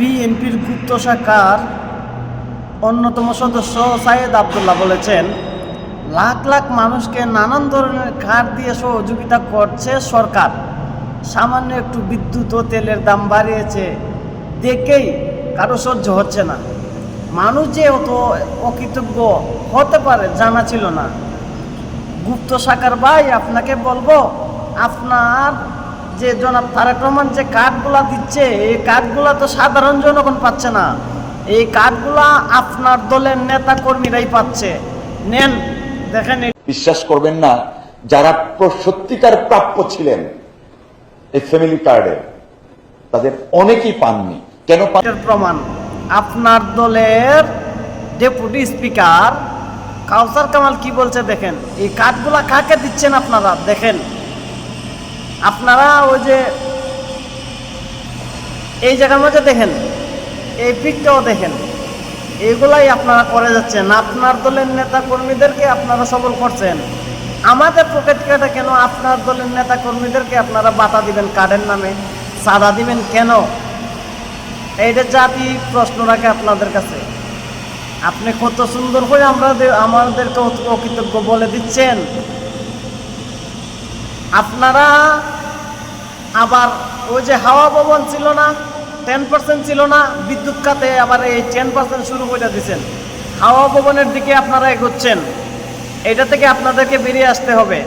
বিএনপির গুপ্ত শাখার অন্যতম সদস্য সাইয়েদ আবদুল্লাহ বলেছেন, লাখ লাখ মানুষকে নানান ধরনের কার্ড দিয়ে সহযোগিতা করছে সরকার। সামান্য একটু বিদ্যুৎ ও তেলের দাম বাড়িয়েছে দেখেই কারো সহ্য হচ্ছে না। মানুষ যে অত অকৃতজ্ঞ হতে পারে জানা ছিল না। গুপ্ত শাখার ভাই, আপনাকে বলবো, আপনার যে জনাব তারেক রহমান যে কার্ডগুলা দিচ্ছে, এই কার্ডগুলা তো সাধারণ জনগণ পাচ্ছে না। এই কার্ডগুলা আপনার দলের নেতা কর্মীরাই পাচ্ছে। নেন, দেখেন। বিশ্বাস করবেন না, যারা সত্যিকার প্রাপ্য ছিলেন এই ফ্যামিলি কার্ডের, তাদের অনেকেই পাননি। কেন প্রমাণ আপনার দলের ডেপুটি স্পিকার কাউসার কামাল কি বলছে দেখেন। এই কার্ডগুলা কাকে দিচ্ছেন আপনারা দেখেন। আপনারা ওই যে এই জায়গার মধ্যে দেখেন, এই পিকটাও দেখেন, এইগুলাই আপনারা করে যাচ্ছেন। আপনার দলের নেতা কর্মীদেরকে আপনারা সবল করছেন। আমাদের পকেট কেটে কেন আপনার দলের নেতা কর্মীদেরকে আপনারা বাতা দিবেন, কার্ডের নামে সাদা দিবেন কেন? এইটা জাতি প্রশ্ন রাখে আপনাদের কাছে। আপনি কত সুন্দর করে আমাদেরকে অকৃতজ্ঞ বলে দিচ্ছেন। আপনারা আবার ওই যে হাওয়া ভবন ছিল না, 10% ছিল না বিদ্যুৎ খাতে, আবার এই 10% শুরু করে দিচ্ছেন। হাওয়া ভবনের দিকে আপনারা এগোচ্ছেন। এটা থেকে আপনাদেরকে বেরিয়ে আসতে হবে।